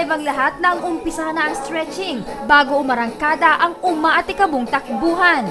drive ang lahat nang umpisa na ang stretching bago umarangkada ang umaatikabong takbuhan.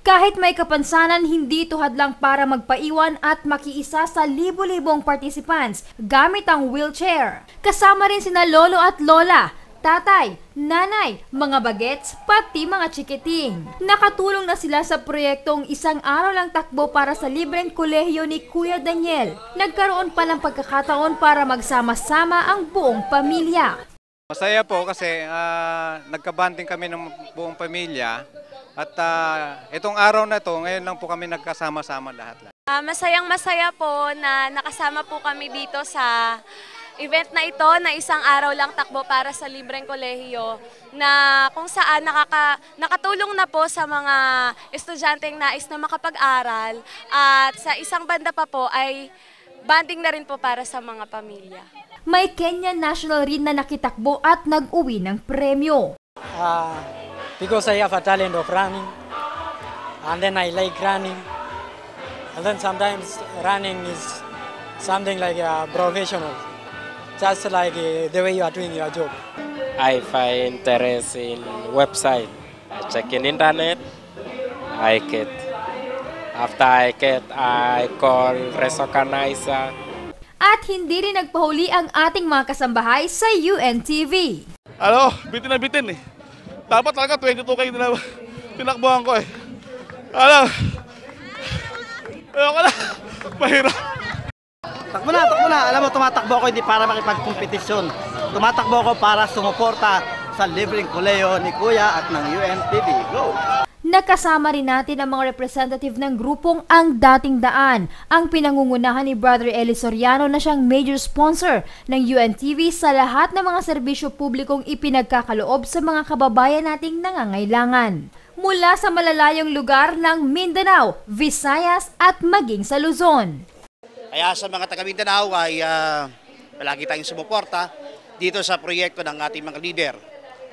Kahit may kapansanan, hindi ito hadlang para magpaiwan at makiisa sa libo-libong participants gamit ang wheelchair. Kasama rin sina lolo at lola, tatay, nanay, mga bagets, pati mga chikiting. Nakatulong na sila sa proyektong isang araw lang takbo para sa libreng kolehiyo ni Kuya Daniel. Nagkaroon pa ng pagkakataon para magsama-sama ang buong pamilya. Masaya po kasi nagkabanding kami ng buong pamilya. At itong araw na ito, ngayon lang po kami nagkasama-sama lahat. Masayang-masaya po na nakasama po kami dito sa event na ito na isang araw lang takbo para sa libreng kolehiyo na kung saan nakatulong na po sa mga estudyanteng nais na makapag-aral at sa isang banda pa po ay banding na rin po para sa mga pamilya. May Kenyan national rin na nakitakbo at nag-uwi ng premyo. Because I have a talent of running, and then I like running, and then sometimes running is something like professional, just like the way you are doing your job. I find interest in website. I check in internet, I get. After I get, I call rest organizer. At hindi rin nagpahuli ang ating mga kasambahay sa UNTV. Bitin na bitin eh. Dapat talaga 22K na tinakbuhan ko eh. Ayoko na. Mahirap. Takbo na. Alam mo, tumatakbo ako hindi para makipagkompetisyon. Tumatakbo ako para sumuporta sa libreng kolehiyo ni Kuya at ng UNTV. Go! Nakasama rin natin ang mga representative ng grupong Ang Dating Daan, ang pinangungunahan ni Brother Eli Soriano na siyang major sponsor ng UNTV sa lahat ng mga serbisyo publikong ipinagkakaloob sa mga kababayan nating nangangailangan. Mula sa malalayong lugar ng Mindanao, Visayas at maging sa Luzon. Kaya sa mga taga Mindanao ay palagi tayong sumuporta dito sa proyekto ng ating mga leader.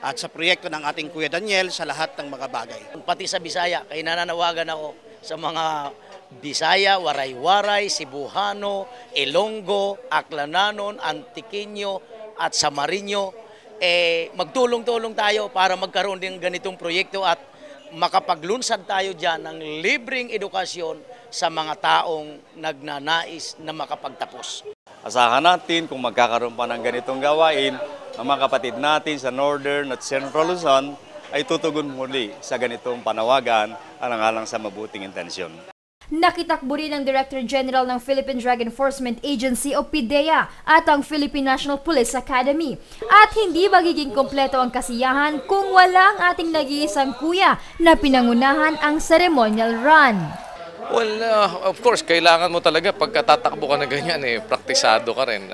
At sa proyekto ng ating Kuya Daniel sa lahat ng mga bagay. Pati sa Bisaya, kaya nananawagan ako sa mga Bisaya, Waray-Waray, Cebuano, Ilonggo, Aklananon, Antiqueño at Samarinyo. Magtulong-tulong tayo para magkaroon din ganitong proyekto at makapaglunsad tayo dyan ng libreng edukasyon sa mga taong nagnanais na makapagtapos. Asahan natin kung magkakaroon pa ng ganitong gawain, ang mga kapatid natin sa Northern at Central Luzon ay tutugon muli sa ganitong panawagan alang-alang sa mabuting intensyon. Nakitakbo rin ang Director General ng Philippine Drug Enforcement Agency o PDEA at ang Philippine National Police Academy. At hindi magiging kompleto ang kasiyahan kung walang ating nag-iisang kuya na pinangunahan ang ceremonial run. Well, of course, kailangan mo talaga pagkatatakbo ka na ganyan, praktisado ka rin.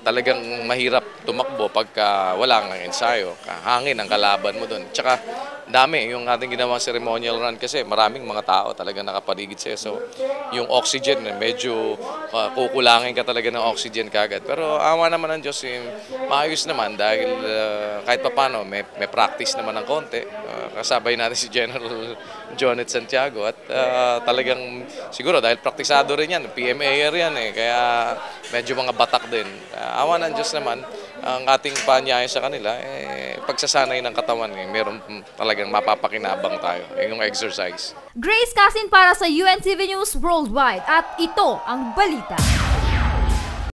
Talagang mahirap tumakbo pagka wala kang ensayo. Hangin ang kalaban mo doon. Tsaka dami yung ating ginawang ceremonial run kasi maraming mga tao talaga nakapaligid sa'yo. So, yung oxygen, medyo kukulangin ka talaga ng oxygen kagad. Pero awa naman ng Diyos, maayos naman dahil kahit papano may practice naman ng konti. Kasabay natin si General Jonet Santiago at talagang siguro dahil praktisado rin yan, PMAer yan kaya medyo mga batak din. Awa ng Diyos naman, ang ating paanyaya sa kanila, pagsasanay ng katawan, meron talagang mapapakinabang tayo, yung exercise. Grace Casin para sa UNTV News Worldwide at ito ang balita.